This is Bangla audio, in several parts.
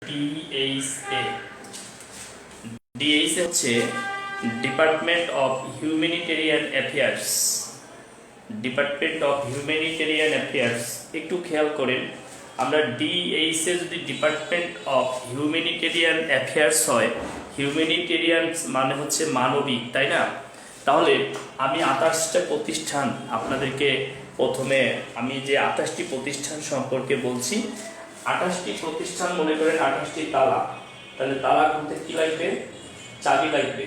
ডিএইচএ ডিএইচএ হচ্ছে department of humanitarian affairs. Department of humanitarian affairs, একটু খেয়াল করেন, আমরা ডিএইচএ যদি ডিপার্টমেন্ট অফ হিউম্যানিটেরিয়ান অ্যাফেয়ার্স হয়, হিউম্যানিটেরিয়ান মানে হচ্ছে মানবিক, তাই না? তাহলে আমি 28টা প্রতিষ্ঠান আপনাদেরকে প্রথমে আমি যে 28টি প্রতিষ্ঠান সম্পর্কে বলছি, 28টি প্রতিষ্ঠান মনে করেন 28টি তালা, তাহলে তালা খুলতে কি লাগবে? চাবি লাগবে।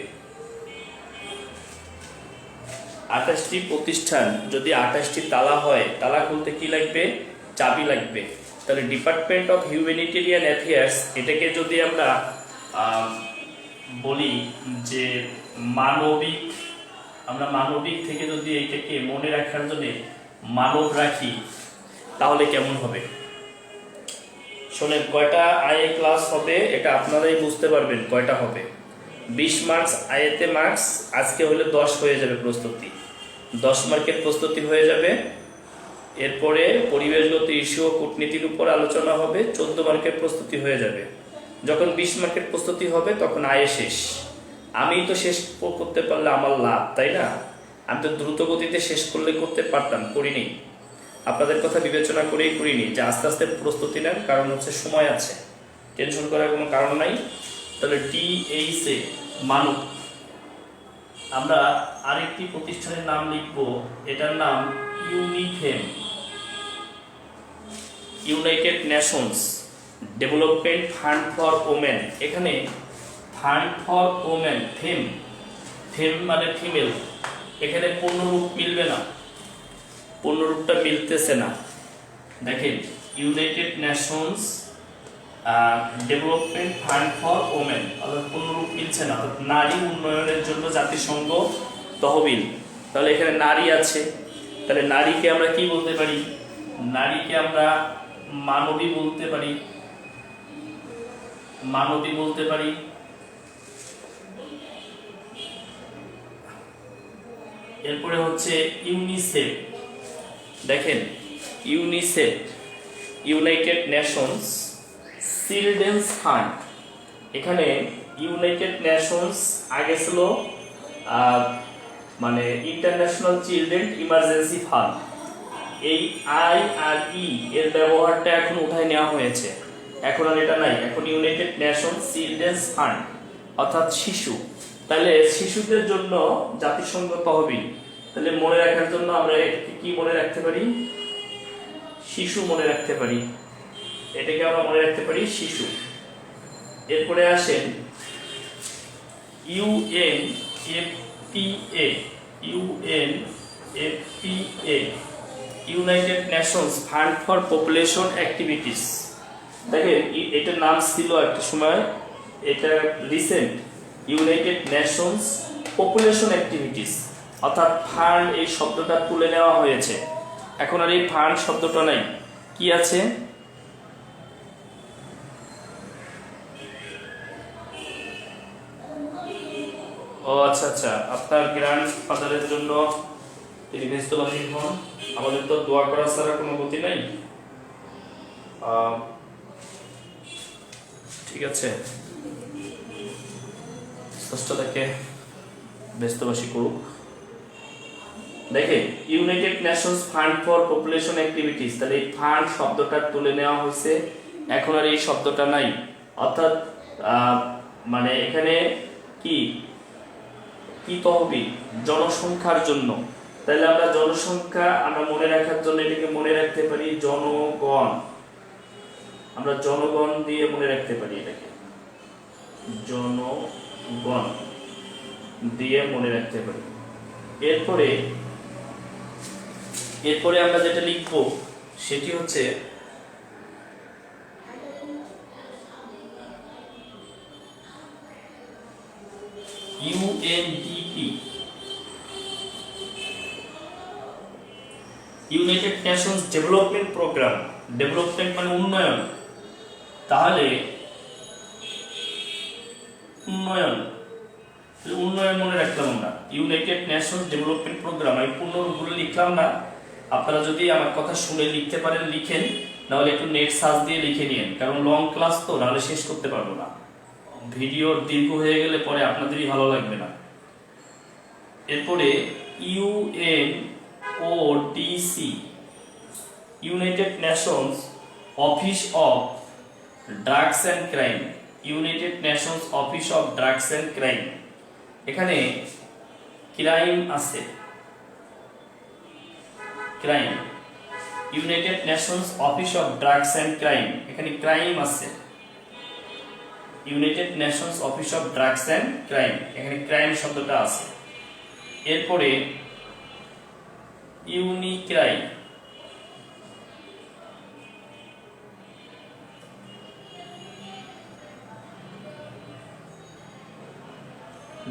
28টি প্রতিষ্ঠান যদি 28টি তালা হয়, তালা খুলতে কি লাগবে? চাবি লাগবে। তাহলে ডিপার্টমেন্ট অফ হিউম্যানিটেরিয়ান অ্যাফেয়ার্স, এটাকে যদি আমরা বলি যে মানবিক, আমরা মানবিক থেকে যদি এটাকে মনে রাখার জন্য মানব রাখি, তাহলে কেমন হবে? শোনেন, কয়টা আইএ ক্লাস হবে এটা আপনারাই বুঝতে পারবেন কয়টা হবে। 20 মার্কস আইএতে মার্কস, আজকে হলে 10 হয়ে যাবে প্রস্তুতি, 10 মার্কের প্রস্তুতি হয়ে যাবে। এরপরে পরিবেশগত ইস্যু ও কূটনীতির উপর আলোচনা হবে, 14 মার্কের প্রস্তুতি হয়ে যাবে। যখন 20 মার্কের প্রস্তুতি হবে তখন আইএ শেষ। আমি তো শেষ করতে পারলে আমার লাভ, তাই না? আমি তো দ্রুত গতিতে শেষ করলে করতে পারতাম, করিনি। আপনাদের কথা বিবেচনা করেই করিনি যে আস্তে আস্তে প্রস্তুতি নেন, কারণ হচ্ছে সময় আছে, টেনশন করার কোনো কারণ নাই। তাহলে ডিএইচএ মানব। আমরা আরেকটি প্রতিষ্ঠানের নাম লিখব, এটার নাম UNIFEM, United nations development fund for women. এখানে ফান্ড ফর ওমেন, ফেম, ফেম মানে ফিমেল, এখানে পূর্ণরূপ মিলবে না, পূর্ণরূপটা মিলতেছে না। দেখেন, United nations development fund for women, অর্থাৎ পূর্ণরূপ মিলছে না, অর্থাৎ নারী উন্নয়নের জন্য জাতিসংঘ তহবিল। তাহলে এখানে নারী আছে, তাহলে নারীকে আমরা কি বলতে পারি? নারীকে আমরা মানবী বলতে পারি, মানবী বলতে পারি। এরপরে হচ্ছে ইউনিসেফ। দেখেন, UNICEF United Nations children's fund. এখানে ইউনাইটেড নেশনস আগে ছিল মানে ইন্টারন্যাশনাল চিলড্রেন ইমার্জেন্সি ফান্ড। এই আই আর ই এর ব্যবহারটা এখন উঠায় নেওয়া হয়েছে, এখন আর এটা নাই, এখন ইউনাইটেড নেশনস চিলড্রেন্স ফান্ড, অর্থাৎ শিশু। তাহলে শিশুদের জন্য জাতিসংঘ তহবিল। তাহলে মনে রাখার জন্য আমরা কি মনে রাখতে পারি? শিশু মনে রাখতে পারি, এটাকে আমরা মনে রাখতে পারি শিশু। এরপরে আসেন UNFPA, UNFPA United Nations fund for population activities. দেখেন, এটার নাম ছিল একটা সময়, এটা recent United Nations population activities, অর্থাৎ ফান্ড এই শব্দটা তুলে নেওয়া হয়েছে, এখন আর এই ফান্ড শব্দটা নাই। কি আছে? ও আচ্ছা আচ্ছা, আপনার গ্র্যান্ড ফাদারের জন্য তিনি ব্যস্তবাদী হন, আমাদের তো দোয়া করা ছাড়া কোনো গতি নাই। ঠিক আছে, ষষ্ঠটাকে ব্যস্তবাসী করুক। দেখেন, United Nations fund for population activities, তাহলে এই ফান্ড শব্দটা তুলে নেওয়া হয়েছে, এখন আর এই শব্দটা নাই। অর্থাৎ মানে এখানে কি কি তহবিল? জনসংখ্যার জন্য। তাহলে আমরা জনসংখ্যা আমরা মনে রাখার জন্য এটাকে মনে রাখতে পারি জনগণ, আমরা জনগণ দিয়ে মনে রাখতে পারি, এটাকে জনগণ দিয়ে মনে রাখতে পারি। এরপরে আমরা যেটা লিখব সেটি হচ্ছে UNDP, united nations development programme. Development মানে উন্নয়ন, তাহলে উন্নয়ন, উন্নয়ন মনে রাখলাম আমরা, ইউনাইটেড নেশনস ডেভেলপমেন্ট প্রোগ্রাম। আমি পূর্ণরূপগুলো লিখলাম না, আপনারা যদি আমার কথা শুনে লিখতে পারেন লিখেন, নাহলে একটু নেট সার্চ দিয়ে লিখে নিন, কারণ লং ক্লাস তো, নাহলে শেষ করতে পারবো না। ভিডিও দীর্ঘ হয়ে গেলে পরে আপনাদেরই ভালো লাগবে না। এরপরে UNODC, United Nations office of drugs and crime, United Nations office of drugs and crime. এখানে ক্রাইম আছে, crime, United Nations office of drugs and crime, এখানে ক্রাইম আছে। United Nations office of drugs and crime, এখানে ক্রাইম শব্দটা আছে। এরপরে ইউনিক্রাই,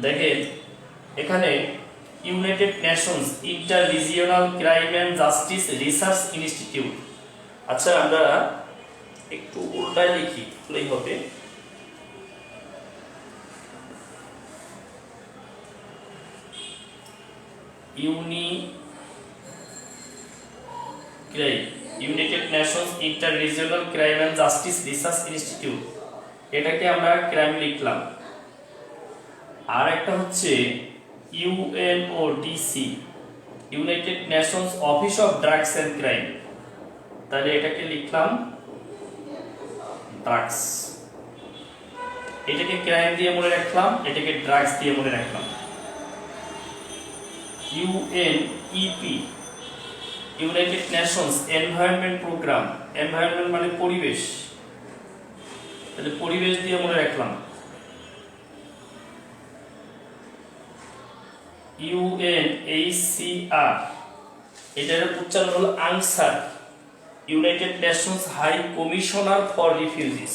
দেখেন এখানে United Nations inter regional crime and justice research institute. আচ্ছা, আমরা একটু উল্টায় লিখি তাহলেই হবে। United Nations inter regional crime and justice research institute, এটাকে আমরা ক্রাইম লিখলাম। আর একটা হচ্ছে UNODC, United Nations office of drugs and crime, তাহলে এটাকে লিখলাম ড্রাগস। এটাকে ক্রাইম দিয়ে মনে রাখলাম, এটাকে ড্রাগস দিয়ে মনে রাখলাম। UNEP, united nations environment programme, environment মানে পরিবেশ, তাহলে পরিবেশ দিয়ে মনে রাখলাম। ইউএনএইচসিআর, এটার উচ্চারণ হলো আনসার, united nations high commissioner for refugees,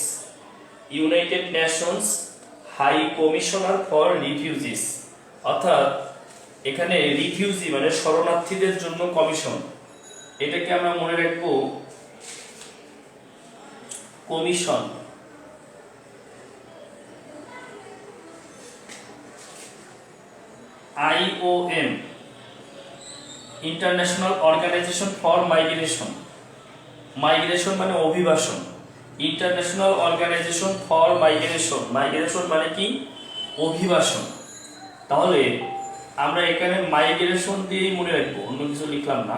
united nations high commissioner for refugees, অর্থাৎ এখানে রিফিউজি মানে শরণার্থীদের জন্য কমিশন, এটাকে আমরা মনে রাখবো commission. IOM, international organisation for migration, migration মানে অভিবাসন, international organisation for migration, migration মানে কি অভিবাসন। তাহলে আমরা এখানে মাইগ্রেশন দিয়েই মনে রাখবো, অন্য কিছু লিখলাম না।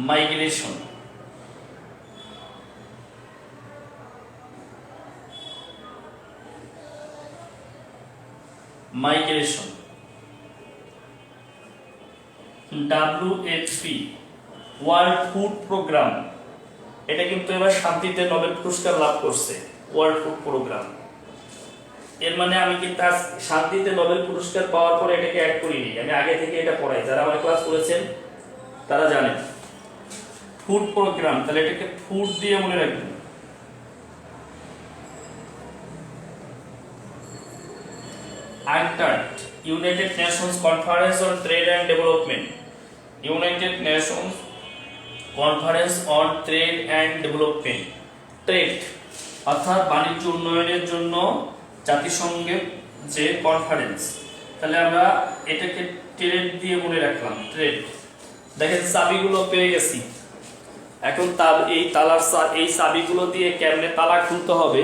Migration, migration. WFP, world food programme, এটা কিন্তু এবার শান্তিতে নোবেল পুরস্কার লাভ করছে, ওয়ার্ল্ড ফুড প্রোগ্রাম। এর মানে আমি কিন্তু আজ শান্তিতে নোবেল পুরস্কার পাওয়ার পরে এটাকে অ্যাড করিনি, আমি আগে থেকে এটা পড়াই, যারা আমার ক্লাস করেছেন তারা জানেন। ফুড প্রোগ্রাম, তাহলে এটাকে ফুড দিয়ে মনে রাখবেন। UNCTAD, United Nations conference on trade and development, United Nations conference on trade and development, trade অর্থাৎ বাণিজ্য উন্নয়নের জন্য জাতিসংঘের যে কনফারেন্স, তাহলে আমরা এটাকে ট্রেড দিয়ে মনে রাখলাম, ট্রেড। দেখেন চাবিগুলো পেয়ে গেছি, এখন এই চাবিগুলো দিয়ে কেমনে তালা খুলতে হবে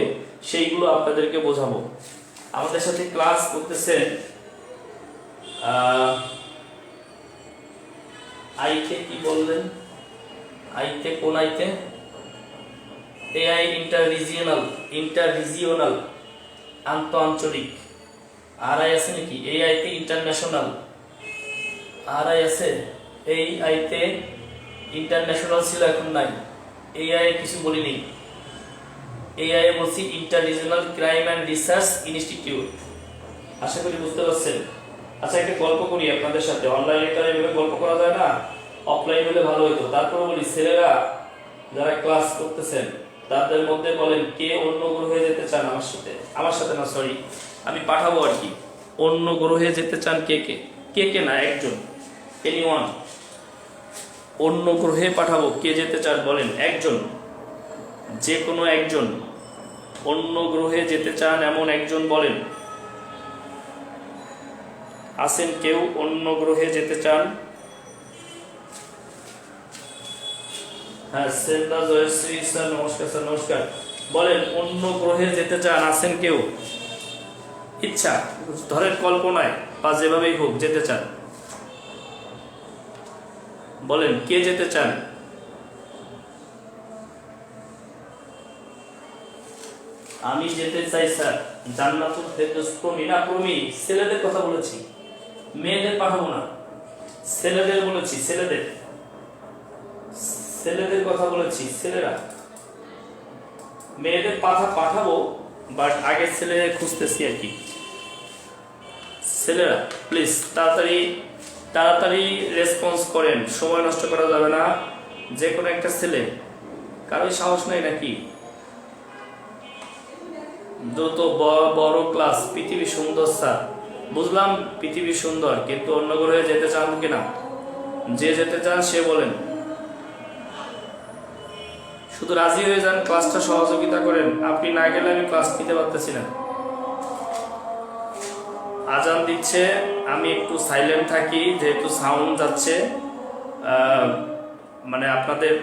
সেইগুলো আপনাদেরকে বোঝাবো। আমাদের সাথে ক্লাস করতেছেন আইতে, কি বললেন আইতে, কোন আইতে? এআই ইন্টাররিজিওনাল আন্তঃআঞ্চলিক। আর আই আছে নাকি? এই আইতে ইন্টারন্যাশনাল, আর আই আছে। এই আইতে ইন্টারন্যাশনাল ছিল, এখন নাই। এই আই কিছু বলিনি, এই আই বলছি inter regional crime and research institute. আশা করি বুঝতে পারছেন। আচ্ছা, একটা গল্প করি আপনাদের সাথে। অনলাইনে তো এভাবে গল্প করা যায় না, অফলাইন হলে ভালো হতো। তারপরে বলি, ছেলেরা যারা ক্লাস করতেছেন তাদের মধ্যে বলেন কে অন্য গ্রহে যেতে চান আমার সাথে? আমার সাথে না, সরি, আমি পাঠাবো আর কি। অন্য গ্রহে যেতে চান কে কে? কে কে না, একজন, এনিওয়ান। অন্য গ্রহে পাঠাবো, কে যেতে চান বলেন? একজন, যে কোনো একজন। অন্য গ্রহে যেতে চান এমন একজন বলেন। আছেন কেউ অন্য গ্রহে যেতে চান? হ্যাঁ, শ্রদ্ধা জয়শ্রী স্যার, নমস্কার স্যার, নমস্কার। বলেন, অন্য গ্রহে যেতে চান আছেন কেউ? ইচ্ছা, ধরেন কল্পনায় বা যেভাবেই হোক যেতে চান, বলেন কে যেতে চান? আমি যেতে চাই স্যার জান্নাতুল ফেরদৌস। প্রমি না, প্রমি ছেলেদের কথা বলেছি, মেয়েদের পাঠাবো না, ছেলেদের বলেছি, ছেলেদের ছেলেদের কথা বলেছি, ছেলেরা। মেয়েদের পাঠাবো, বাট আগে ছেলে খুঁজতেছি আর কি। ছেলেরা প্লিজ তাড়াতাড়ি তাড়াতাড়ি রেসপন্স করেন, সময় নষ্ট করা যাবে না। যে কোনো একটা ছেলে, কারোই সাহস নাই নাকি? দ্রুত বড় ক্লাস। পৃথিবী সুন্দর স্যার, বুঝলাম পৃথিবী সুন্দর, কিন্তু অন্য গ্রহে যেতে চান কিনা? যে যেতে চান সে বলেন, শুধু রাজি হয়ে যান, ক্লাসটা সহযোগিতা করেন। আপনি না গেলে আমি ক্লাস নিতে পারতেছি না। আজান দিচ্ছে, আমি একটু সাইলেন্ট থাকি যেহেতু সাউন্ড যাচ্ছে, মানে আপনাদের,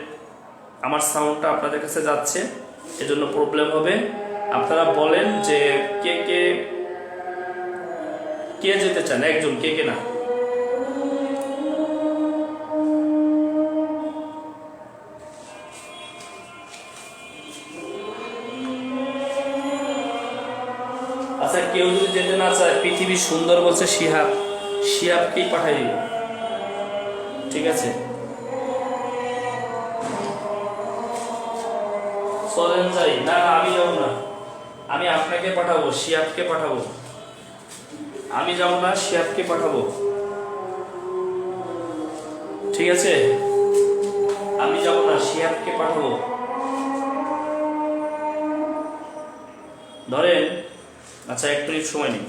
আমার সাউন্ডটা আপনাদের কাছে যাচ্ছে, এজন্য প্রবলেম হবে। আপনারা বলেন যে কে কে কে যেতে চান, একজন, কে কে না। আচ্ছা, কেউ যদি যেতে না চায়, পৃথিবী সুন্দর বলছে শিহাব, শিহাবকেই পাঠাই দিব, ঠিক আছে? চলেন যাই। না না, আমি যাবো না, আমি আপনাকে পাঠাবো, শিহাবকে পাঠাবো। আমি যাবো না, শিহাবকে পাঠাবো, ঠিক আছে? আমি যাবো না, শিহাবকে পাঠাবো। ধরেন, আচ্ছা এক মিনিট সময় নিন।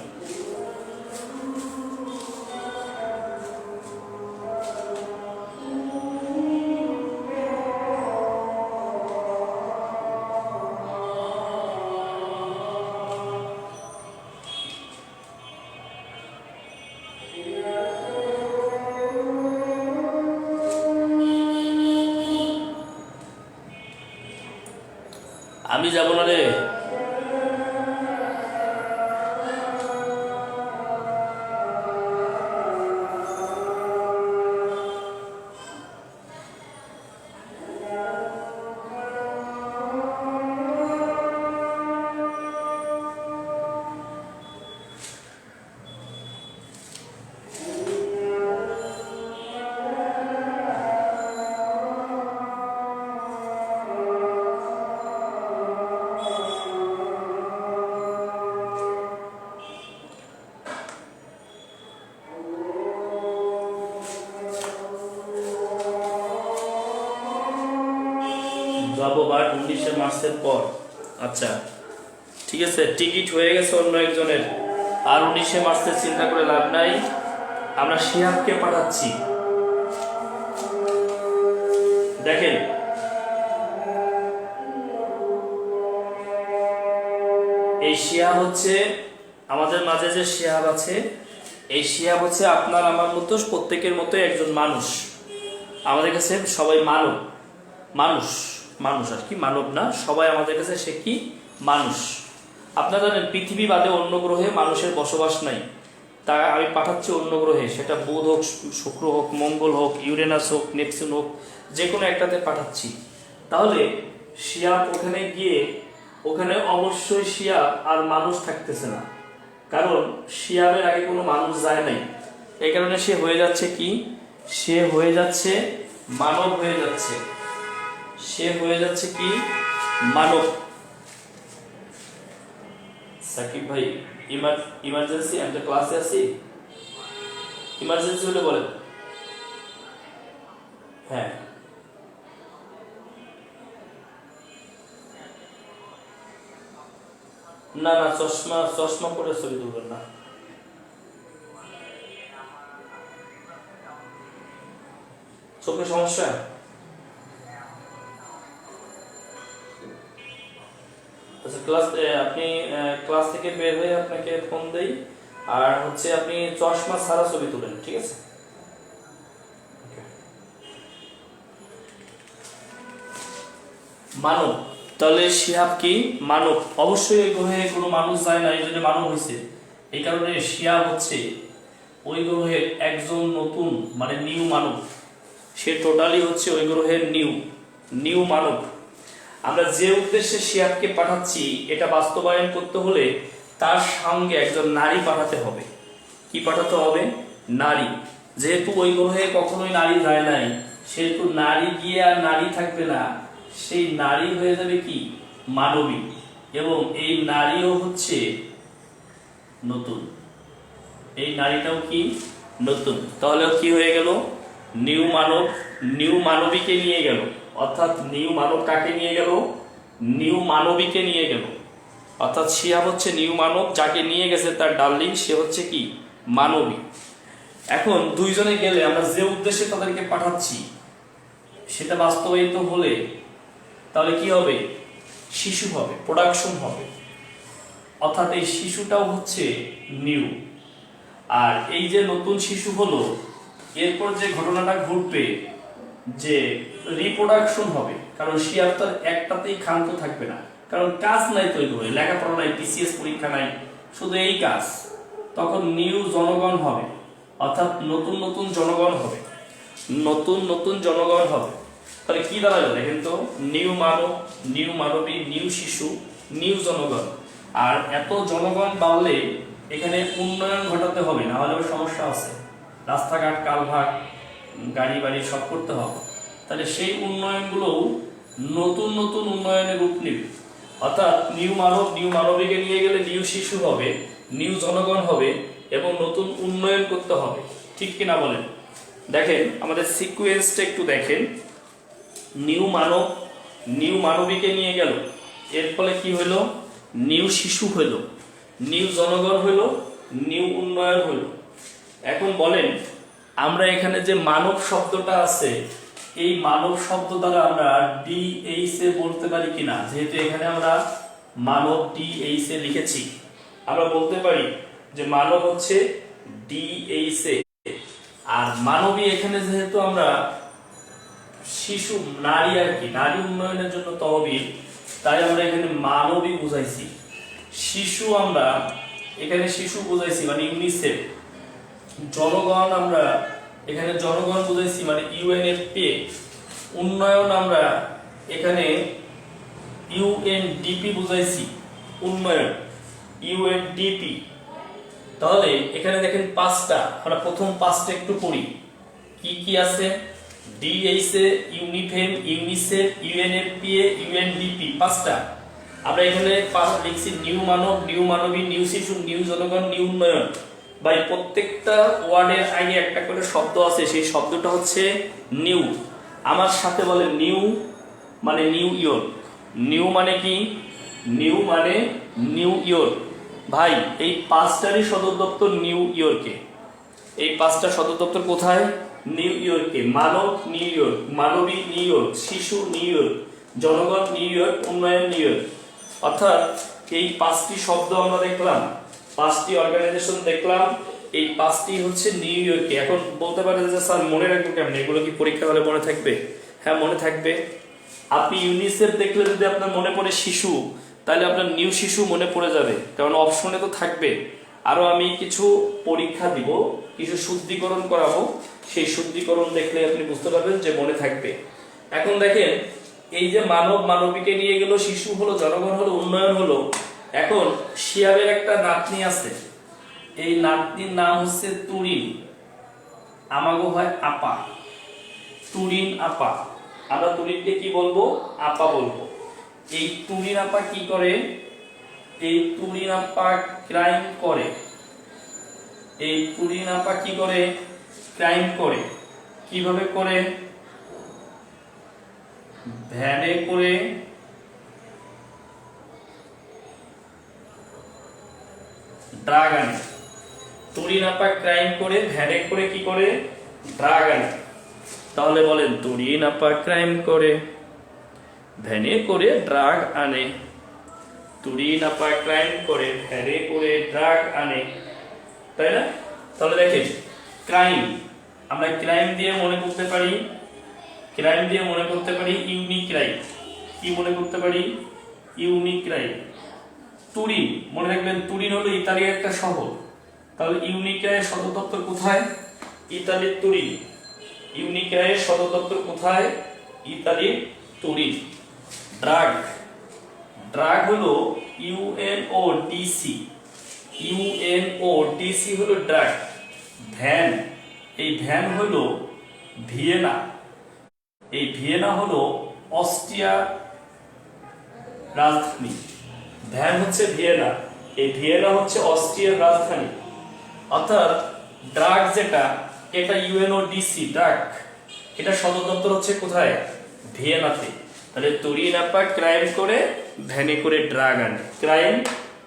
আমি যাবো না রে। যাবো, বাট 19শে মার্চের পর। আচ্ছা ঠিক আছে, টিকিট হয়ে গেছে অন্য একজনের, আর 19শে মার্চের চিন্তা করে লাভ নাই। আমরা শিহাবকে পাঠাচ্ছি। দেখেন, এই শিহাব হচ্ছে আমাদের মাঝে যে শিহাব আছে, এই শিহাব হচ্ছে আপনার আমার মতো, প্রত্যেকের মতো একজন মানুষ। আমাদের কাছে সবাই মানব, মানুষ, মানুষ আর কি, মানব না, সবাই আমাদের কাছে সে কি মানুষ। আপনারা জানেন পৃথিবী বাদে অন্য গ্রহে মানুষের বসবাস নাই, তা আমি পাঠাচ্ছি অন্য গ্রহে, সেটা বুধ হোক, শুক্র হোক, মঙ্গল হোক, ইউরেনাস হোক, নেপচুন হোক, যে কোনো একটাতে পাঠাচ্ছি। তাহলে শিয়াব ওখানে গিয়ে, ওখানে অবশ্যই শিয়াব আর মানুষ থাকতেছে না, কারণ শিয়াবের আগে কোনো মানুষ যায় নাই। এই কারণে সে হয়ে যাচ্ছে কি, সে হয়ে যাচ্ছে মানব, হয়ে যাচ্ছে, সে হয়ে যাচ্ছে কি মানব। সাকিব ভাই, ইমার্জেন্সি, আমি তো ক্লাসে আছি, ইমার্জেন্সি হলে বলেন। হ্যাঁ, না না, চশমা চশমা পরে ছবি তুলবেন না। চোখের সমস্যা? আচ্ছা, আপনি ক্লাস থেকে বের হয়ে আপনাকে ফোন দেই, আর হচ্ছে আপনি চশমা ছাড়া ছবি তুলেন, ঠিক আছে? মানব, তাহলে শিহাব কি মানব? অবশ্যই ওই গ্রহে কোনো মানুষ যায় না, এই জন্য মানব হয়েছে। এই কারণে শিহাব হচ্ছে ওই গ্রহের একজন নতুন মানে নিউ মানব। সে টোটালি হচ্ছে ওই গ্রহের নিউ মানব। আমরা যে উদ্দেশ্যে শিহাবকে পাঠাচ্ছি এটা বাস্তবায়ন করতে হলে তার সঙ্গে একজন নারী পাঠাতে হবে। কি পাঠাতে হবে? নারী। যেহেতু ওই গ্রহে কখনোই নারী যায় নাই, সেহেতু নারী গিয়ে আর নারী থাকবে না, সেই নারী হয়ে যাবে কি মানবী, এবং এই নারীও হচ্ছে নতুন। এই নারীটাও কি নতুন। তাহলে কি হয়ে গেল? নিউ মানব নিউ মানবীকে নিয়ে গেল, অর্থাৎ নিউ মানব কাকে নিয়ে গেল? নিউ মানবীকে নিয়ে গেল। অর্থাৎ শিহাব হচ্ছে নিউ মানব, যাকে নিয়ে গেছে তার ডার্লিং সে হচ্ছে কি মানবী। এখন দুইজনে গেলে আমরা যে উদ্দেশ্যে তাদেরকে পাঠাচ্ছি সেটা বাস্তবায়িত হলে তাহলে কি হবে? শিশু হবে, প্রোডাকশন হবে। অর্থাৎ এই শিশুটাও হচ্ছে নিউ। আর এই যে নতুন শিশু হলো, এরপর যে ঘটনাটা ঘটবে যে রিপ্রোডাকশন হবে, কারণ শিয়াব তার একটাতেই ক্ষান্ত থাকবে না, কারণ কাজ নাই তৈরি করে, লেখাপড়া নাই, বিসিএস পরীক্ষা নাই, শুধু এই কাজ। তখন নিউ জনগণ হবে, অর্থাৎ নতুন নতুন জনগণ হবে, নতুন নতুন জনগণ হবে। তাহলে কি দাঁড়ালো দেখেন তো? নিউ মানব, নিউ মানবী, নিউ শিশু, নিউ জনগণ। আর এত জনগণ বাড়লে এখানে উন্নয়ন ঘটাতে হবে, না হলে সমস্যা আছে। রাস্তাঘাট, কালভার্ট, গাড়ি বাড়ি সব করতে হবে। তাহলে সেই উন্নয়নগুলোও নতুন নতুন উন্নয়নের রূপ নেবে। অর্থাৎ নিউ মানব, নিউ মানবীকে নিয়ে গেলে নিউ শিশু হবে, নিউ জনগণ হবে, এবং নতুন উন্নয়ন করতে হবে। ঠিক কিনা বলেন? দেখেন আমাদের সিকুয়েন্সটা একটু দেখেন। নিউ মানব নিউ মানবীকে নিয়ে গেল, এর ফলে কি হইল? নিউ শিশু হইল, নিউ জনগণ হইল, নিউ উন্নয়ন হইল। এখন বলেন আমরা এখানে যে মানব শব্দটা আছে, এই মানব শব্দ দ্বারা আমরা DH এ বলতে পারি কিনা? যেহেতু এখানে আমরা মানব DH এ লিখেছি, আমরা বলতে পারি যে মানব হচ্ছে DH এ। আর মানবী এখানে যেহেতু আমরা শিশু, নারী আর কি, নারী উন্নয়নের জন্য তহবিল, তাই আমরা এখানে মানবী বুঝাইছি। শিশু আমরা এখানে শিশু বুঝাইছি মানে ইউনিসেফ। জনগণ আমরা এখানে জনগণ বুঝাইছি মানে UNFPA। উন্নয়ন আমরা এখানে UNDP বুঝাইছি, উন্নয়ন UNDP। তাহলে এখানে দেখেন পাঁচটা, আমরা প্রথম পাঁচটা একটু পড়ি। কি কি আছে? DH এ, ইউনিফেম, ইউনিসেফ, UNFPA, UNDP, পাঁচটা। আমরা এখানে লিখছি নিউ মানব, নিউ মানবী, নিউ শিশু, নিউ জনগণ, নিউ উন্নয়ন। ভাই প্রত্যেকটা ওয়ার্ডের আগে একটা করে শব্দ আছে, সেই শব্দটা হচ্ছে নিউ। আমার সাথে বলে নিউ মানে নিউ ইয়র্ক। নিউ মানে কি? নিউ মানে নিউ ইয়র্ক। ভাই এই পাঁচটারই সদর দপ্তর নিউ ইয়র্কে। এই পাঁচটা সদর দপ্তর কোথায়? নিউ ইয়র্কে। মানব নিউ ইয়র্ক, মানবী নিউ ইয়র্ক, শিশু নিউ ইয়র্ক, জনগণ নিউ ইয়র্ক, উন্নয়ন নিউ ইয়র্ক। অর্থাৎ এই পাঁচটি শব্দ আমরা দেখলাম, পাঁচটি অর্গানাইজেশন দেখলাম, এই পাঁচটি হচ্ছে নিউ ইয়র্কে। এখন বলতে পারেন যে স্যার মনে রাখবো কেমন? এগুলো কি পরীক্ষা হলে মনে থাকবে? হ্যাঁ মনে থাকবে। আপনি ইউনিসেফ দেখলে যদি আপনার মনে পড়ে শিশু, তাহলে আপনার নিউ শিশু মনে পড়ে যাবে, কারণ অপশনে তো থাকবে। আরো আমি কিছু পরীক্ষা দিব, কিছু শুদ্ধিকরণ করাবো, সেই শুদ্ধিকরণ দেখলে আপনি বুঝতে পারবেন যে মনে থাকবে। এখন দেখেন এই যে মানব মানবীকে নিয়ে গেল, শিশু হলো, জনগণ হলো, উন্নয়ন হলো। এখন শিয়াবের একটা নাতনি আছে, এই নাতনির নাম হচ্ছে তুরিন, আমাগো হয় আপা, তুরিন আপা। আমরা তুরিনকে কি বলবো? আপা বলবো। এই তুরিন আপা কি করে? এই তুরিন আপা ক্রাইম করে। এই তুরিন আপা কি করে? ক্রাইম করে। কিভাবে করে? ভ্যানে করে ড্রাগ আনে। তুরিন আপা ক্রাইম করে, ভ্যানে করে কি করে? ড্রাগ আনে। তাহলে বলেন তুরিন আপা ক্রাইম করে, ভ্যানে করে ড্রাগ আনে। তুরিন আপা ক্রাইম করে, ভ্যানে করে ড্রাগ আনে। তাই না? তাহলে দেখেন ক্রাইম, আমরা ক্রাইম দিয়ে মনে করতে পারি, ক্রাইম দিয়ে মনে করতে পারি ইউনিক ক্রাইম। কি মনে করতে পারি? Unique crime. তুরিন, মনে রাখবেন তুরিন হলো ইতালির একটা শহর, তাহলে ইউনিক্রাইয়ের সদর দপ্তর কোথায়? ইতালির তুরিন। ইউনিক্রাইয়ের সদর দপ্তর কোথায়? ইতালির তুরিন। ড্রাগ, ড্রাগ হলো ইউএনওডিসি, ইউএনওডিসি হলো ড্রাগ। ভ্যান, এই ভ্যান হলো ভিয়েনা, এই ভিয়েনা হলো অস্ট্রিয়া রাজধানী। ভ্যান হচ্ছে ভিয়েনা, এই ভিয়েনা হচ্ছে অস্ট্রিয়ার রাজধানী। অর্থাৎ ড্রাগ যেটা, এটা ইউএনওডিসি ড্রাগ, এটা সদর দপ্তর হচ্ছে কোথায়? ভিয়েনাতে। তাহলে তুরিন আপা ক্রাইম করে ভ্যানে করে ড্রাগ আনে। ক্রাইম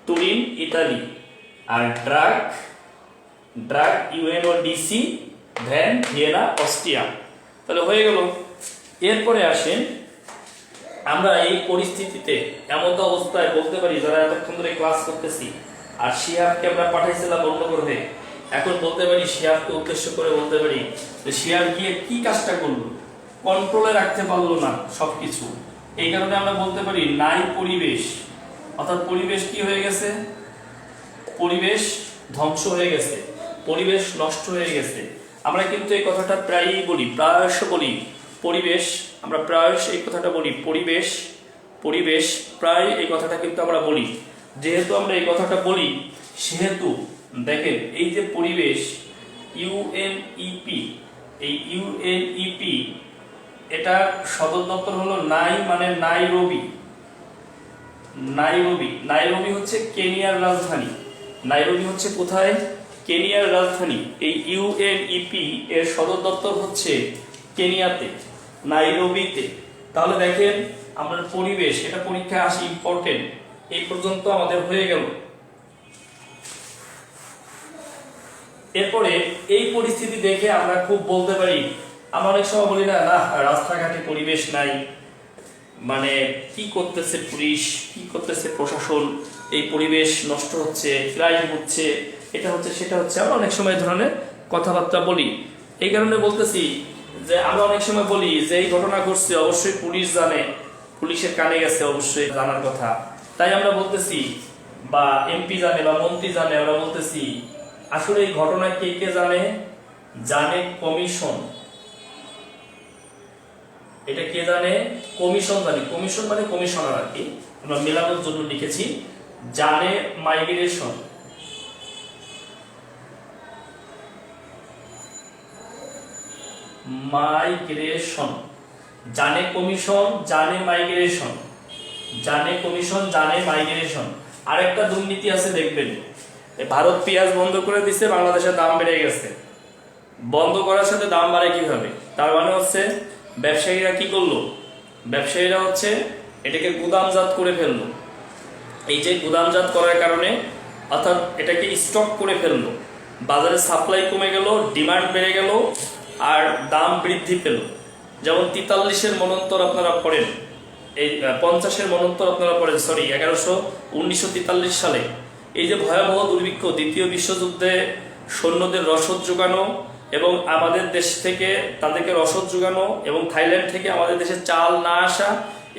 তুরিন ইতালি, আর drug, drug UNODC, van Vienna Austria. তাহলে হয়ে গেল। এরপরে আসেন আমরা এই পরিস্থিতিতে এমন তো অবস্থায় বলতে পারি, যারা এতক্ষণ ধরে ক্লাস করতেছি আর শিহাবকে আমরা পাঠাইছিলাম অন্য গ্রহে, এখন বলতে পারি শিহাবকে উদ্দেশ্য করে বলতে পারি যে শিহাব গিয়ে কি কাজটা করলো, কন্ট্রোলে রাখতে পারলো না সবকিছু। এই কারণে আমরা বলতে পারি নাই পরিবেশ, অর্থাৎ পরিবেশ কি হয়ে গেছে? পরিবেশ ধ্বংস হয়ে গেছে, পরিবেশ নষ্ট হয়ে গেছে। আমরা কিন্তু এই কথাটা প্রায়ই বলি, প্রায়শ বলি পরিবেশ, আমরা প্রায়শ এই কথাটা বলি পরিবেশ, পরিবেশ, প্রায় এই কথাটা কিন্তু আমরা বলি। যেহেতু আমরা এই কথাটা বলি সেহেতু দেখেন এই যে পরিবেশ ইউএনইপি, এই ইউএনইপি এটা সদর দপ্তর হলো নাই, মানে নাইরোবি। নাইরোবি, নাইরোবি হচ্ছে কেনিয়ার রাজধানী। নাইরোবি হচ্ছে কোথায়? কেনিয়ার রাজধানী। এই ইউএনইপি এর সদর দপ্তর হচ্ছে কেনিয়াতে, নাইরোবিতে। তাহলে দেখেন আমরা পরিবেশ, এটা পরীক্ষায় আসে, ইম্পর্টেন্ট। এই পর্যন্ত আমাদের হয়ে গেল। এরপরে এই পরিস্থিতি দেখে আমরা খুব বলতে পারি, আমরা অনেক সময় বলি না, না রাস্তাঘাটে পরিবেশ নাই, মানে কি করতেছে পুলিশ, কি করতেছে প্রশাসন, এই পরিবেশ নষ্ট হচ্ছে, ক্রাইম হচ্ছে, এটা হচ্ছে সেটা হচ্ছে। আমরা অনেক সময় ধরনের কথাবার্তা বলি। এই কারণে বলতেছি যে আমরা অনেক সময় বলি যে এই ঘটনা ঘটছে অবশ্যই পুলিশ জানে, পুলিশের কানে গেছে, অবশ্যই জানার কথা। তাই আমরা বলতেছি, বা এমপি জানে বা মন্ত্রী জানে, আমরা বলতেছি আসলে এই ঘটনা কে কে জানে? জানে কমিশন। এটা কে জানে? কমিশন জানে। কমিশন মানে কমিশনার আর কি, আমরা মেলানোর জন্য লিখেছি। জানে মাইগ্রেশন, মাইগ্রেশন, জানে কমিশন, জানে মাইগ্রেশন, জানে কমিশন, জানে মাইগ্রেশন। আরেকটা দুর্নীতি আছে দেখবেন, ভারত পেঁয়াজ বন্ধ করে দিচ্ছে, বাংলাদেশের দাম বেড়ে গেছে। বন্ধ করার সাথে দাম বাড়ে কিভাবে? তার মানে হচ্ছে ব্যবসায়ীরা কি করলো? ব্যবসায়ীরা হচ্ছে এটাকে গুদামজাত করে ফেললো। এই যে গুদামজাত করার কারণে, অর্থাৎ এটাকে স্টক করে ফেললো, বাজারে সাপ্লাই কমে গেল, ডিমান্ড বেড়ে গেল, আর দাম বৃদ্ধি পেল। যেমন 43-এর মনন্তর আপনারা পড়েন, এই 50-এর মনন্তর আপনারা পড়েন, সরি 1943 সালে এই যে ভয়াবহ দুর্ভিক্ষ, দ্বিতীয় বিশ্বযুদ্ধে সৈন্যদের রসদ যোগানো এবং আমাদের দেশ থেকে তাদেরকে রসদ যোগানো, এবং থাইল্যান্ড থেকে আমাদের দেশে চাল না আসা,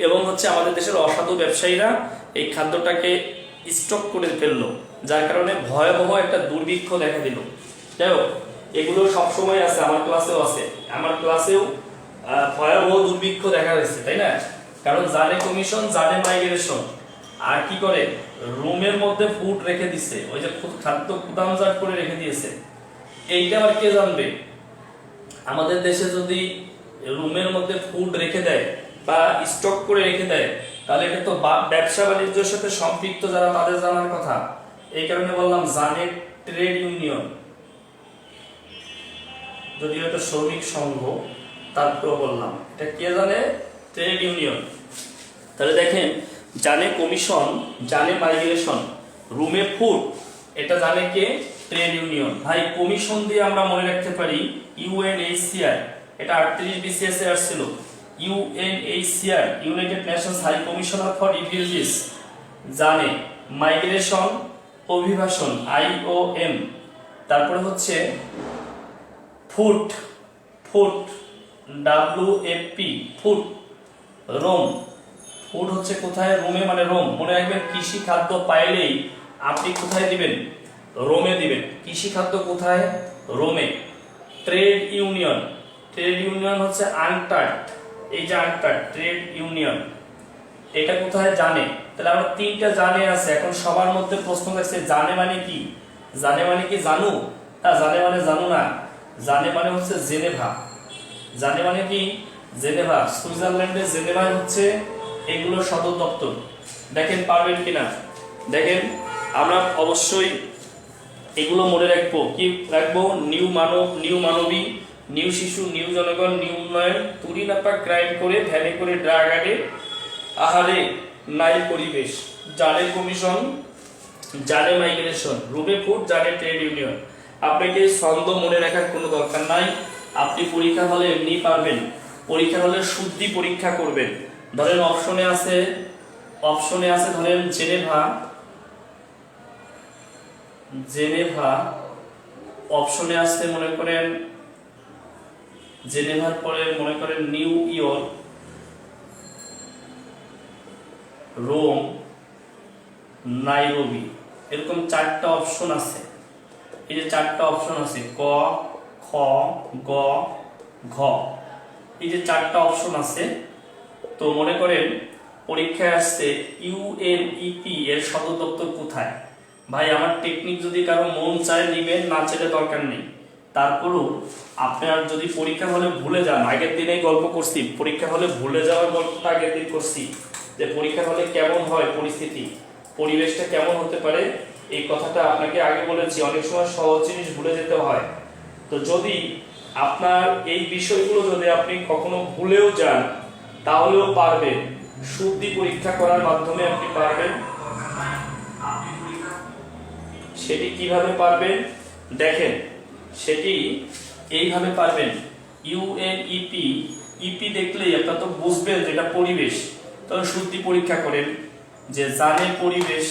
এবং হচ্ছে আমাদের দেশের অসাধু ব্যবসায়ীরা এই খাদ্যটাকে স্টক করে ফেললো, যার কারণে ভয়াবহ একটা দুর্ভিক্ষ দেখা দিল। যাই হোক, এগুলো সবসময় আছে, আমার ক্লাসেও আছে, আমার ক্লাসেও ভয়াবহ দুর্ভিক্ষ দেখা হয়েছে, তাই না? কারণ জানে কমিশন, জানে মাইগ্রেশন, আর কি করে রুমের মধ্যে ফুড রেখে দিছে, ওই যে খাদ্য গুদামজাত করে রেখে দিয়েছে। এইটা আবার কে জানবে? আমাদের দেশে যদি রুমের মধ্যে ফুড রেখে দেয় বা স্টক করে রেখে দেয়, তাহলে এটা তো ব্যবসা বাণিজ্যের সাথে সম্পৃক্ত যারা, তাদের জানার কথা। এই কারণে বললাম জানে ট্রেড ইউনিয়ন, যদিও এটা শ্রমিক সংঘ, তারপরেও বললাম এটা কে জানে? Trade union. তাহলে দেখেন জানে কমিশন, জানে মাইগ্রেশন, রুমে ফুড, এটা জানে কে? Trade union. ভাই কমিশন দিয়ে আমরা মনে রাখতে পারি ইউএনএইচসিআর, এটা 38 BCS এ আসছিল। UNHCR, united nations high commissioner for refugees, জানে মাইগ্রেশন, অভিবাসন, IOM, তারপরে হচ্ছে food, food WFP, food, Rome. Food হচ্ছে কোথায়? রোমে, মানে রোম। মনে রাখবেন কৃষি খাদ্য পাইলেই আপনি কোথায় দিবেন? রোমে দিবেন। কৃষি খাদ্য কোথায়? রোমে। ট্রেড ইউনিয়ন, ট্রেড ইউনিয়ন হচ্ছে আনটার্ড, এই যে আনটার্ড ট্রেড ইউনিয়ন, এটা কোথায়? জানে। তাহলে আমরা তিনটা জানে আছে। এখন সবার মধ্যে প্রশ্ন থাকছে জানে মানে কি? জানে মানে কি জানু? না, জানে মানে জানু না, জানে মানে হচ্ছে জেনেভা। জানে মানে কি? জেনেভা। সুইজারল্যান্ডের জেনেভা হচ্ছে এগুলো সদর দপ্তর। দেখেন পারবেন কিনা। দেখেন আমরা অবশ্যই এগুলো মনে রাখবো। কি রাখবো? নিউ মানব, নিউ মানবী, নিউ শিশু, নিউ জনগণ, নিউ উন্নয়ন, তুরি নাপা ক্রাইম করে, ভ্যানে করে ড্রাগ আনে, আহারে নাই পরিবেশ, জানে কমিশন, জানে মাইগ্রেশন, রুমে ফুড, জানে ট্রেড ইউনিয়ন। আপনাকে ছন্দ মনে রাখার কোনো দরকার নাই। আপনি পরীক্ষা হলে এমনি পারবেন। পরীক্ষা হলে শুদ্ধি পরীক্ষা করবেন। ধরেন অপশনে আছে, অপশনে আছে ধরেন জেনেভা, জেনেভা, অপশনে আছে মনে করেন জেনেভার পরে মনে করেন নিউ ইয়র্ক, রোম, নাইরোবি, এরকম চারটা অপশন আছে। এই যে চারটা অপশন আছে ক, খ, গ, ঘ, এই যে চারটা অপশন আছে। তো মনে করেন পরীক্ষায় আসছে UNEP এর সদর দপ্তর কোথায়? ভাই আমার টেকনিক যদি কারো মন চায় নিবেন, না চাইলে দরকার নেই। তারপরও আপনার যদি পরীক্ষা হলে ভুলে যান, আগের দিনেই গল্প করছি, পরীক্ষা হলে ভুলে যাওয়ার গল্পটা আগের দিন করছি, যে পরীক্ষা হলে কেমন হয় পরিস্থিতি, পরিবেশটা কেমন হতে পারে, এই কথাটা আপনাকে আগে বলেছি। অনেক সময় সহজ জিনিস ভুলে যেতে হয়। তো যদি আপনার এই বিষয়গুলো যদি আপনি কখনো ভুলেও যান, তাহলেও পারবেন। শুদ্ধি পরীক্ষা করার মাধ্যমে আপনি পারবেন। সেটি কিভাবে পারবেন? দেখেন সেটি এইভাবে পারবেন। UNEP, ইপি দেখলেই আপনারা তো বুঝবেন যেটা পরিবেশ। তাহলে শুদ্ধি পরীক্ষা করেন যে জানে পরিবেশ,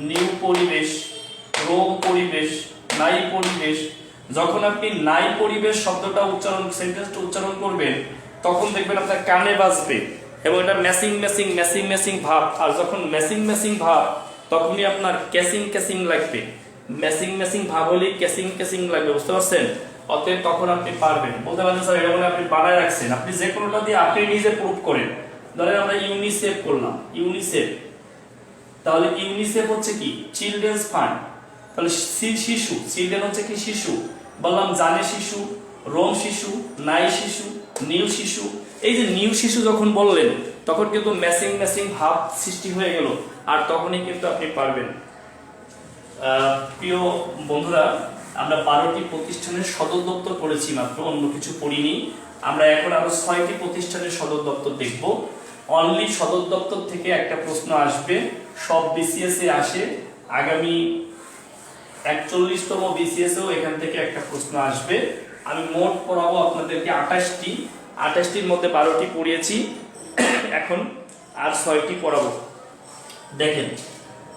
নিউ পরিবেশ, রোম পরিবেশ, নাই পরিবেশ। যখন আপনি নাই পরিবেশ শব্দটা উচ্চারণ, সেন্টেন্সটা উচ্চারণ করবেন, তখন দেখবেন আপনার কানে বাজবে এবং এটা ম্যাসিং ম্যাসিং ম্যাসিং ম্যাসিং ভাব। আর যখন ম্যাসিং ম্যাসিং ভাব, তখনই আপনার ক্যাসিং ক্যাসিং লাগবে। ম্যাসিং ম্যাসিং ভাব হলেই ক্যাসিং ক্যাসিং লাগবে, বুঝতে পারছেন? অতএব তখন আপনি পারবেন। বলতে পারেন স্যার এটা আপনি বানায় রাখছেন, আপনি যে কোনোটা দিয়ে আপনি নিজে প্রুভ করেন। ধরেন আমরা ইউনিসেফ করলাম, ইউনিসেফ, তাহলে ইউনিসেফ হচ্ছে কি? Children's fund. তাহলে শিশু, চিলড্রেন হচ্ছে কি? শিশু। বললাম জানে শিশু, রোম শিশু, নাই শিশু, নিউ শিশু। এই যে নিউ শিশু যখন বললেন, তখন কিন্তু ম্যাসিং ম্যাসিং ভাব সৃষ্টি হয়ে গেল, আর তখনই কিন্তু আপনি পারবেন। প্রিয় বন্ধুরা, আমরা 12টি প্রতিষ্ঠানের সদর দপ্তর পড়েছি মাত্র, অন্য কিছু পড়িনি। আমরা এখন আরো 6টি প্রতিষ্ঠানের সদর দপ্তর দেখব। অনলি সদর দপ্তর থেকে একটা প্রশ্ন আসবে, সব বিসিএস এ আসে। আগামী 41তম বিসিএস এও এখান থেকে একটা প্রশ্ন আসবে। আমি মোট পড়াবো আপনাদেরকে 28টি, 28টির মধ্যে 12টি পড়িয়েছি, এখন আর 6টি পড়াবো। দেখেন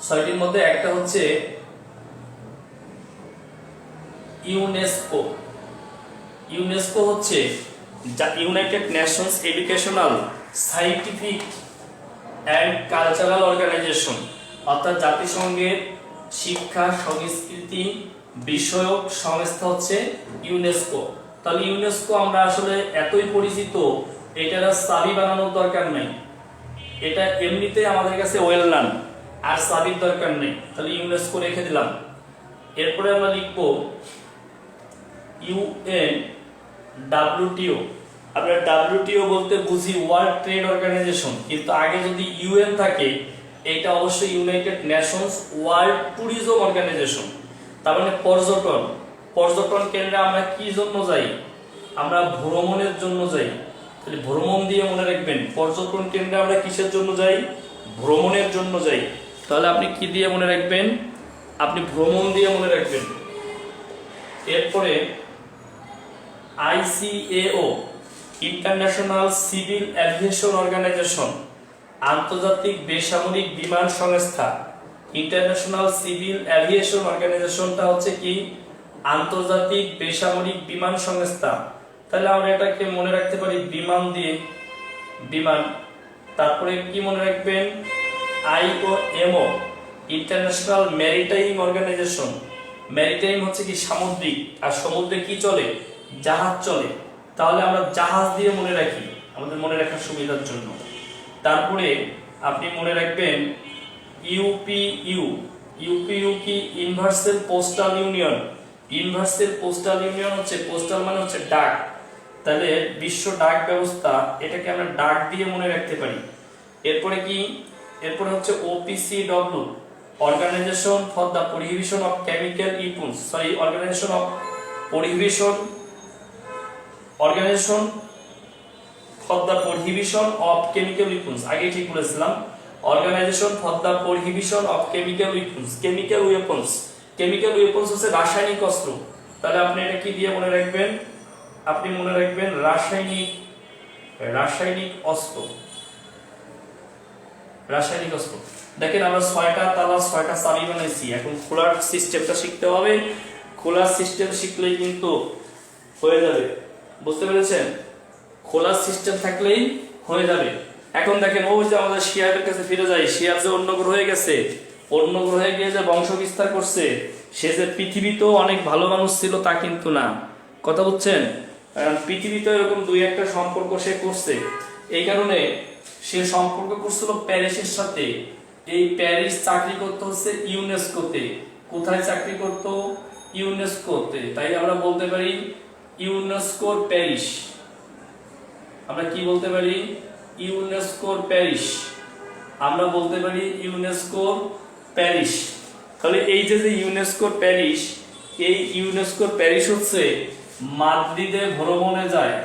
6টির মধ্যে একটা হচ্ছে ইউনেস্কো। ইউনেস্কো হচ্ছে united nations educational, scientific and cultural organisation, অর্থাৎ জাতিসংঘের শিক্ষা সংস্কৃতি বিষয়ক সংস্থা হচ্ছে ইউনেস্কো। তাহলে ইউনেস্কো আমরা আসলে এতই পরিচিত, এটার চাবি বানানোর দরকার নেই, এটা এমনিতেই আমাদের কাছে ওয়েল নান, আর চাবির দরকার নেই। তাহলে ইউনেস্কো রেখে দিলাম। এরপরে আমরা লিখব WTO। আমরা WTO বলতে বুঝি ওয়ার্ল্ড ট্রেড অর্গানাইজেশন, কিন্তু আগে যদি UN থাকে, এটা অবশ্যই united nations world tourism organisation. তার মানে পর্যটন, পর্যটন কেন্দ্রে আমরা কি জন্য যাই? আমরা ভ্রমণের জন্য যাই। তাহলে ভ্রমণ দিয়ে মনে রাখবেন, পর্যটন কেন্দ্রে আমরা কিসের জন্য যাই? ভ্রমণের জন্য যাই। তাহলে আপনি কি দিয়ে মনে রাখবেন? আপনি ভ্রমণ দিয়ে মনে রাখবেন। এরপরে ICAO, international civil aviation organisation, আন্তর্জাতিক বেসামরিক বিমান সংস্থা। ইন্টারন্যাশনাল সিভিল এভিয়েশন অর্গানাইজেশনটা হচ্ছে কি? আন্তর্জাতিক বেসামরিক বিমান সংস্থা, তাহলে আমরা এটাকে মনে রাখতে পারি বিমান দিয়ে, বিমান। তারপরে কি মনে রাখবেন, IOMO international maritime organisation. Maritime হচ্ছে কি সামুদ্রিক, আর সমুদ্রে কি চলে, জাহাজ চলে, তাহলে আমরা জাহাজ দিয়ে মনে রাখি আমাদের মনে রাখার সুবিধার জন্য। তারপরে আপনি মনে রাখবেন ইউপিইউ। ইউপিইউ কি, universal postal union. Universal postal union হচ্ছে, পোস্টাল মানে হচ্ছে ডাক, তাহলে বিশ্ব ডাক ব্যবস্থা, এটাকে আমরা ডাক দিয়ে মনে রাখতে পারি। এরপরে কি, এরপরে হচ্ছে OPCW organisation for the prohibition of chemical weapons, organisation for the prohibition of chemical weapons, আগে ঠিক বলেছিলাম, organisation for the prohibition of chemical weapons. Chemical weapons হচ্ছে রাসায়নিক অস্ত্র, তাহলে আপনি এটা কি দিয়ে মনে রাখবেন, আপনি মনে রাখবেন রাসায়নিক অস্ত্র। দেখেন আমরা 6টা তালা 6টা চাবি বানাইছি, এখন খোলার সিস্টেমটা শিখতে হবে। খোলার সিস্টেম শিখলেই কিন্তু হয়ে যাবে, বুঝতে পেরেছেন? খোলার সিস্টেম থাকলেই হয়ে যাবে। এখন দেখেন ওই যে আমাদের শিয়াবের কাছে ফিরে যাই, শিয়াব যে অন্য গ্রহে গেছে, অন্য গ্রহে গিয়ে যে বংশ বিস্তার করছে, সে যে পৃথিবীতেও অনেক ভালো মানুষ ছিল তা কিন্তু না, কথা বুঝছেন? পৃথিবীতে এরকম 2-1টা সম্পর্ক সে করছে, এই কারণে সে সম্পর্ক করছিল প্যারিসের সাথে। এই প্যারিস চাকরি করতে হচ্ছে ইউনেস্কোতে। কোথায় চাকরি করত? ইউনেস্কোতে। তাই আমরা বলতে পারি ইউনেস্কোর প্যারিস। আমরা কি বলতে পারি? ইউনেস্কোর প্যারিস। আমরা বলতে পারি ইউনেস্কোর প্যারিস। তাহলে এই যে ইউনেস্কোর প্যারিস, এই ইউনেস্কোর প্যারিস হচ্ছে মাদ্রিদে ভ্রমণে যায়।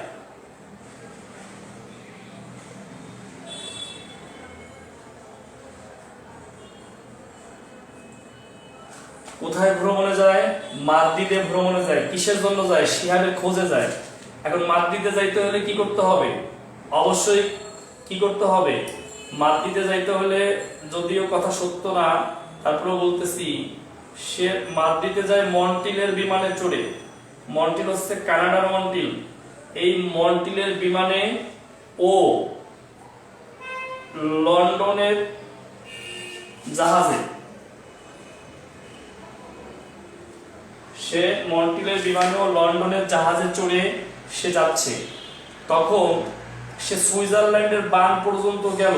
কোথায় ভ্রমণে যায়? মাদ্রিদে ভ্রমণে যায়। কিসের জন্য যায়? শিহাবের খোঁজে যায়। এখন মাদ্রিদে যাইতে হলে কি করতে হবে? অবশ্যই কি করতে হবে? মাদ্রিদে যাইতে হলে, যদিও কথা সত্য না তারপরেও বলতেছি, সে মাদ্রিদে যায় মন্টিলের বিমানে চড়ে। মন্টিল হচ্ছে কানাডার মন্টিল। এই মন্টিলের বিমানে ও লন্ডনের জাহাজে, সে মন্টিলের বিমানে ও লন্ডনের জাহাজে চড়ে সে যাচ্ছে। তখন সে সুইজারল্যান্ডের বান পর্যন্ত গেল।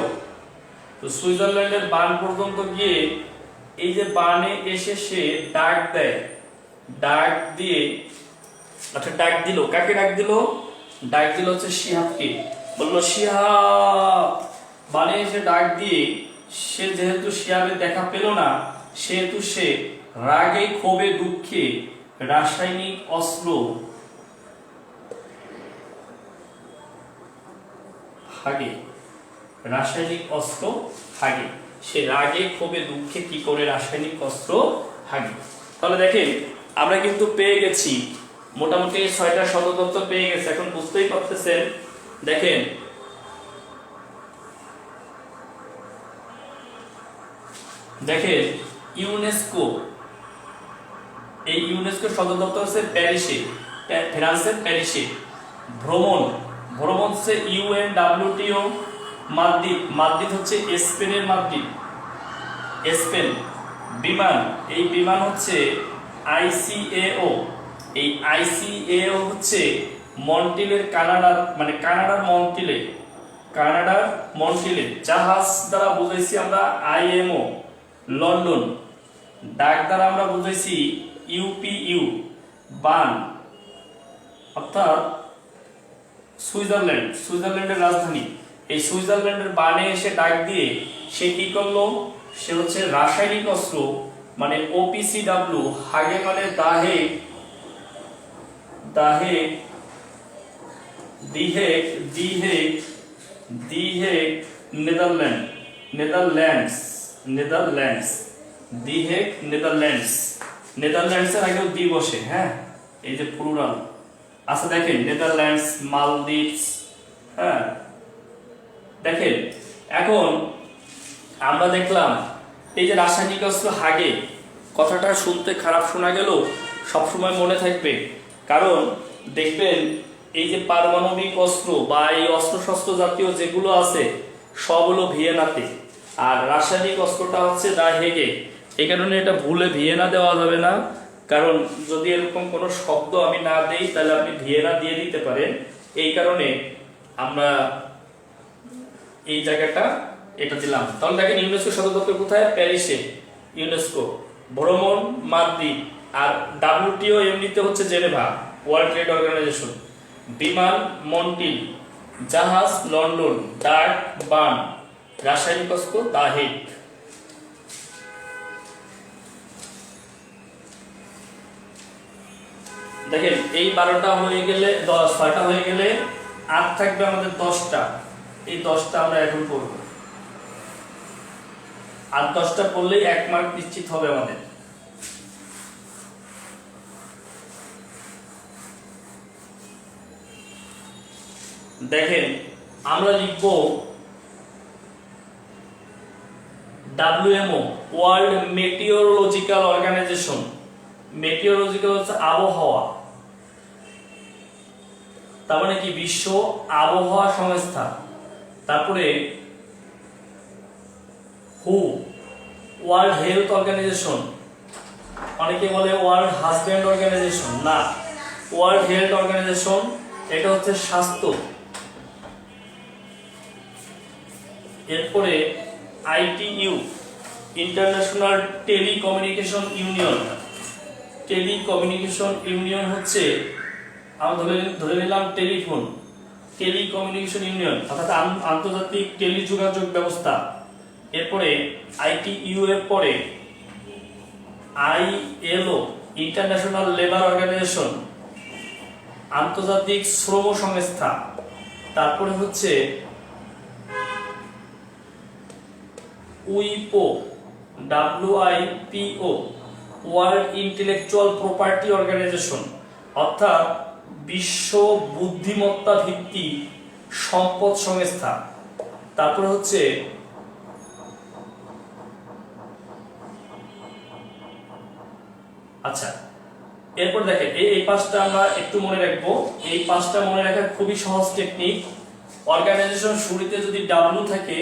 তো সুইজারল্যান্ডের বান পর্যন্ত গিয়ে এই যে বানে এসে সে ডাক দেয়, ডাক দিয়ে, আচ্ছা ডাক দিল, কাকে ডাক দিল? ডাক দিল হচ্ছে শিহাবকে। বললো শিহাব। বানে এসে ডাক দিয়ে সে যেহেতু শিহাবের দেখা পেল না, সেহেতু সে রাগে ক্ষোভে দুঃখে রাসায়নিক অস্ত্র হাগে, রাসায়নিক অস্ত্র হাগে। সে রাগে ক্ষোভে দুঃখে কি করে? রাসায়নিক অস্ত্র হাগে। তাহলে দেখেন আমরা কিন্তু পেয়ে গেছি মোটামুটি 6টা সদর পেয়ে গেছে। এখন বুঝতেই পারতেছেন, দেখেন দেখেন ইউনেস্কো, এই ইউনেস্কোর সদর দপ্তর হচ্ছে প্যারিসে, ফ্রান্সের প্যারিসে। ভ্রমণ হচ্ছে UNWTO। মাদ্রিদ হচ্ছে স্পেনের মাদ্রিদ, স্পেন। বিমান, এই বিমান হচ্ছে ICAO। এই ICAO হচ্ছে মন্টিলের কানাডার, মানে কানাডার মন্টিলে। জাহাজ দ্বারা বুঝাইছি আমরা IMO লন্ডন। ডাক দ্বারা আমরা বুঝাইছি UPU বান, অর্থাৎ সুইজারল্যান্ডের রাজধানী। এই সুইজারল্যান্ডের বানে এসে ডাক দিয়ে সে কি করলো? সে হচ্ছে রাসায়নিক অস্ত্র, মানে OPCW হাগে, মানে নেদারল্যান্ডসের আগেও দি বসে, হ্যাঁ, এই যে প্লুরাল। আচ্ছা দেখেন নেদারল্যান্ডস, মালদ্বীপস, হ্যাঁ। দেখেন এখন আমরা দেখলাম এই যে রাসায়নিক অস্ত্র হাগে, কথাটা শুনতে খারাপ শোনা গেল, সবসময় মনে থাকবে, কারণ দেখবেন এই যে পারমাণবিক অস্ত্র বা এই অস্ত্রশস্ত্র জাতীয় যেগুলো আছে সব হলো ভিয়েনাতে, আর রাসায়নিক অস্ত্রটা হচ্ছে দা হেগে। এই কারণে এটা ভুলে ভিয়েনা দেওয়া যাবে না, কারণ যদি এরকম কোনো শব্দ আমি না দেই তাহলে আপনি ভিয়েনা দিয়ে দিতে পারেন। এই কারণে আমরা এই জায়গাটা এটা দিলাম। তাহলে দেখেন ইউনেস্কো সদর দপ্তর কোথায়? প্যারিসে ইউনেস্কো। ভ্রমণ মাদ্রিদ, আর ডাব্লিউটিও এমনিতে হচ্ছে জেনেভা, ওয়ার্ল্ড ট্রেড অর্গানাইজেশন। বিমান মন্ট্রিল, জাহাজ লন্ডন, ডাক বার্ন, রাসায়নিক অস্ত্র দা হেগ। দেখেন এই 12টা হয়ে গেলে 6টা হয়ে গেলে আর থাকবে আমাদের 10টা। এই 10টা আমরা এখন পড়ব, আর 10টা পড়লেই 1 মার্ক নিশ্চিত হবে আমাদের। দেখেন আমরা লিখব WMO, world meteorological organisation. Meteorological হচ্ছে আবহাওয়া, তার মানে কি বিশ্ব আবহাওয়া সংস্থা। তারপরে হু, ওয়ার্ল্ড হেলথ অর্গানাইজেশন। অনেকে বলে ওয়ার্ল্ড হাজব্যান্ড অর্গানাইজেশন, না, ওয়ার্ল্ড হেলথ অর্গানাইজেশন এটা হচ্ছে স্বাস্থ্য। এরপরে ITU, international telecommunication union. Telecommunication union হচ্ছে আমরা ধরে নিলাম টেলিফোন, টেলিকমিউনিকেশন ইউনিয়ন অর্থাৎ আন্তর্জাতিক টেলিযোগাযোগ ব্যবস্থা। এরপরে ITU এর পরে ILO, ইন্টারন্যাশনাল লেবার অর্গানাইজেশন, আন্তর্জাতিক শ্রম সংস্থা। তারপরে হচ্ছে WIPO, WIPO, world intellectual property organisation, অর্থাৎ বিশ্ব বুদ্ধিমত্তা ভিত্তিক সম্পদ সংস্থা। তারপরে হচ্ছে আচ্ছা, এরপর দেখেন এই পাঁচটা আমরা একটু মনে রাখবো। এই পাঁচটা মনে রাখার খুবই সহজ টেকনিক। অর্গানাইজেশন শুরুতে যদি W থাকে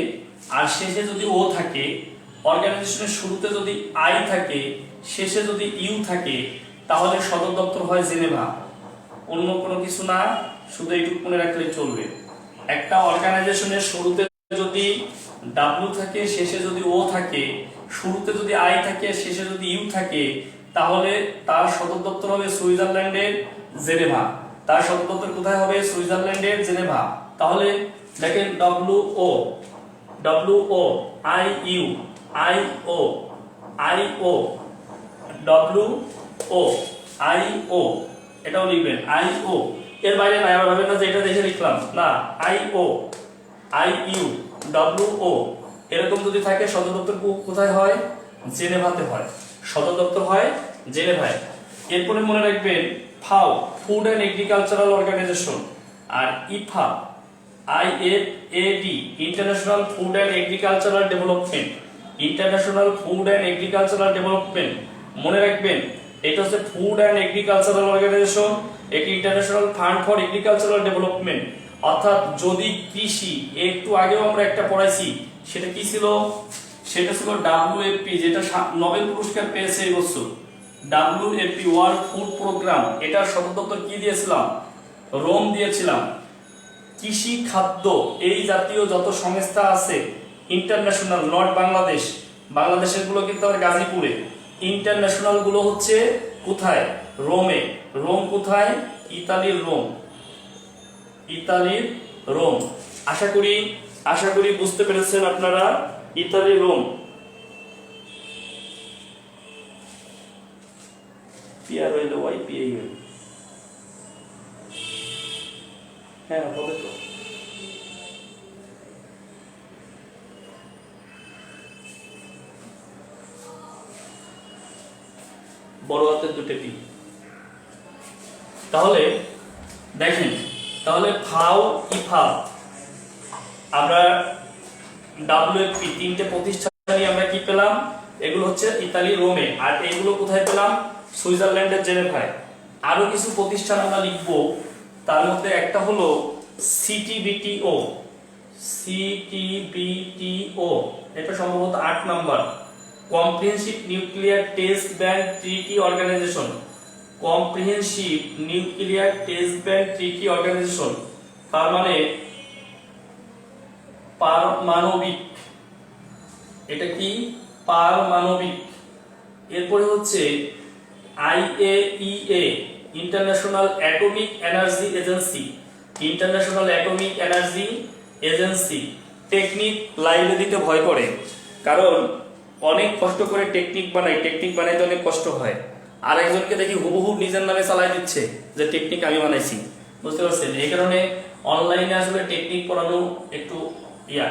আর শেষে যদি O থাকে, অর্গানাইজেশনের শুরুতে যদি I থাকে শেষে যদি U থাকে, তাহলে সদর দপ্তর হয় জেনেভা। অন্য কোনো কিছু না, শুধু এইটুকু মনে রাখলে চলবে। একটা অর্গানাইজেশনের শুরুতে যদি W থাকে শেষে যদি O থাকে, শুরুতে যদি I থাকে শেষে যদি U থাকে, তাহলে তার সদর দপ্তর হবে সুইজারল্যান্ডের জেনেভা। তার সদর দপ্তর কোথায় হবে? সুইজারল্যান্ডের জেনেভা। তাহলে দেখেন WO, IU, IO, IO, WO, IO, এটাও লিখবেন IO। এর বাইরে না আবার ভাবেন না যে এটা দেখে লিখলাম, না, IO, IU, WO এরকম যদি থাকে সদর দপ্তর কোথায় হয়? জেনেভাতে হয়। সদর দপ্তর হয় জেনেভায়। এরপরে মনে রাখবেন FAO, food and agricultural organisation, আর IFAD, international food and agricultural development, international food and agricultural development. মনে রাখবেন এটা হচ্ছে ফুড অ্যান্ড এগ্রিকালচারাল অর্গানাইজেশন, এটি international fund for agricultural development. অর্থাৎ যদি কৃষি, একটু আগেও আমরা একটা পড়াইছি, সেটা কি ছিল? সেটা ছিল WFP, যেটা নোবেল পুরস্কার পেয়েছে এই বছর। WFP, ওয়ার্ল্ড ফুড প্রোগ্রাম, এটার সদর দপ্তর কি দিয়েছিলাম? রোম দিয়েছিলাম। কৃষি খাদ্য এই জাতীয় যত সংস্থা আছে ইন্টারন্যাশনাল, নট বাংলাদেশ, বাংলাদেশের গুলো কিন্তু আর গাজীপুরে, ইন্টারন্যাশনাল গুলো হচ্ছে কোথায়? রোমে। রোম কোথায়? ইতালির রোম, ইতালির রোম। আশা করি বুঝতে পেরেছেন আপনারা। ইতালির রোম। PROLYPAL, হ্যাঁ হবে তো। বড় হাতের দুটো পি। তাহলে দেখেন, তাহলে FAO, IFAD, আমরা WFP, তিনটে প্রতিষ্ঠানই আমরা কি পেলাম? এগুলো হচ্ছে ইতালি রোমে। আর এগুলো কোথায় পেলাম? সুইজারল্যান্ডের জেনেভায়। আরো কিছু প্রতিষ্ঠান আমরা লিখব, তার মধ্যে একটা হলো সিটিবিটিও। সিটিবিটিও এটা সম্ভবত 8 number, comprehensive nuclear test ban treaty organisation. Comprehensive nuclear test ban treaty organisation, তার মানে পারমাণবিক, এটা কি পারমাণবিক। এরপরে হচ্ছে IAEA, international atomic energy agency. International atomic energy agency. Technique লাইভে দিতে ভয় করে, কারণ অনেক কষ্ট করে টেকনিক বানাই, টেকনিক বানাইতে অনেক কষ্ট হয়। আর একজনকে দেখি হুবহু নিজের নামে চালাই দিচ্ছে যে টেকনিক আমি বানাইছি, বুঝতে পারছেন? এই কারণে অনলাইনে আসলে টেকনিক পড়ানো একটু ইয়া।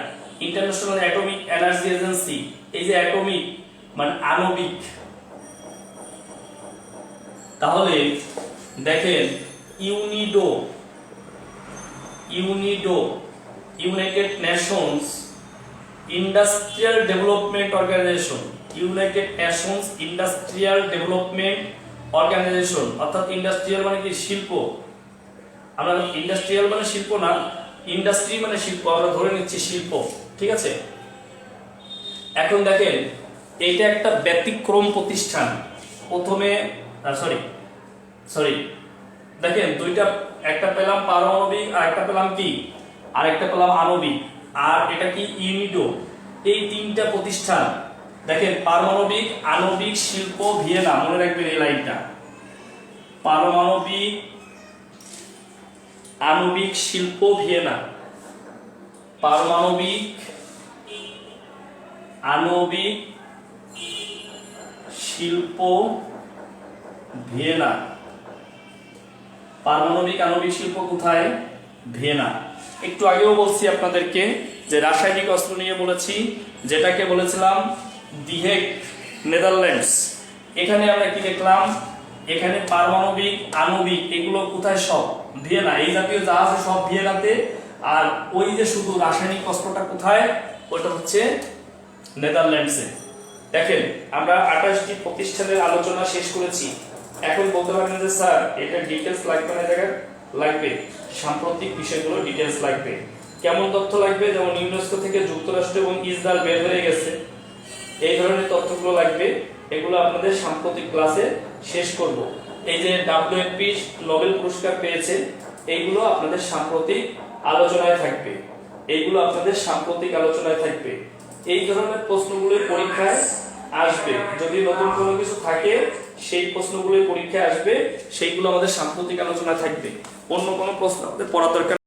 ইন্টারন্যাশনাল অ্যাটমিক এনার্জি এজেন্সি, এই যে অ্যাটমিক মানে আণবিক, তাহলে দেখেন UNIDO, UNIDO united nations industrial development organisation. United nations industrial development organisation, অর্থাৎ ইন্ডাস্ট্রিয়াল মানে কি শিল্প। আমরা ইন্ডাস্ট্রিয়াল মানে শিল্প না, ইন্ডাস্ট্রি মানে শিল্প, আমরা ধরে নিচ্ছি শিল্প, ঠিক আছে? এখন দেখেন এইটা একটা ব্যতিক্রম প্রতিষ্ঠান। প্রথমে সরি দেখেন দুইটা, একটা পেলাম পারমাণবিক আর একটা পেলাম কি, আর একটা পেলাম আণবিক, আর এটা কি ইউনিডো। এই তিনটা প্রতিষ্ঠান দেখেন, পারমাণবিক আণবিক শিল্প ভিয়েনা, মনে রাখবেন এই লাইনটা। পারমাণবিক আণবিক শিল্প ভিয়েনা, পারমাণবিক আণবিক শিল্প ভিয়েনা। পারমাণবিক আণবিক শিল্প কোথায়? ভিয়েনা। একটু আগেও বলছি আপনাদেরকে যে রাসায়নিক অস্ত্র নিয়ে বলেছি, যেটাকে বলেছিলাম দি হেগ, নেদারল্যান্ডস। এখানে আমরা কি দেখলাম, এখানে পারমাণবিক আণবিক এগুলো কোথায়? সব ভিয়েনা। এই জাতীয় যা আছে সব ভিয়েনাতে। আর ওই যে শুধু রাসায়নিক অস্ত্রটা কোথায়, ওটা হচ্ছে নেদারল্যান্ডসে। দেখেন আমরা 28টি প্রতিষ্ঠানের আলোচনা শেষ করেছি। এখন বলতে পারেন যে স্যার এটা ডিটেইলস লাগবে না, জায়গা লাগবে, সাম্প্রতিক বিষয়গুলো ডিটেইলস লাগবে। কেমন তথ্য লাগবে? যেমন ইউনেস্কো থেকে যুক্তরাষ্ট্র এবং ইসরায়েল বের হয়ে গেছে, এই ধরনের তথ্যগুলো লাগবে। এগুলো আপনাদের সাম্প্রতিক ক্লাসে শেষ করব। এই যে WFP নোবেল পুরস্কার পেয়েছে, এইগুলো আপনাদের সাম্প্রতিক আলোচনায় থাকবে, এইগুলো আপনাদের সাম্প্রতিক আলোচনায় থাকবে। এই ধরনের প্রশ্নগুলো পরীক্ষায় আসবে। যদি নতুন কোনো কিছু থাকে সেই প্রশ্নগুলো পরীক্ষায় আসবে, সেইগুলো আমাদের সাম্প্রতিক আলোচনায় থাকবে। অন্য কোনো প্রশ্ন আমাদের পড়ার দরকার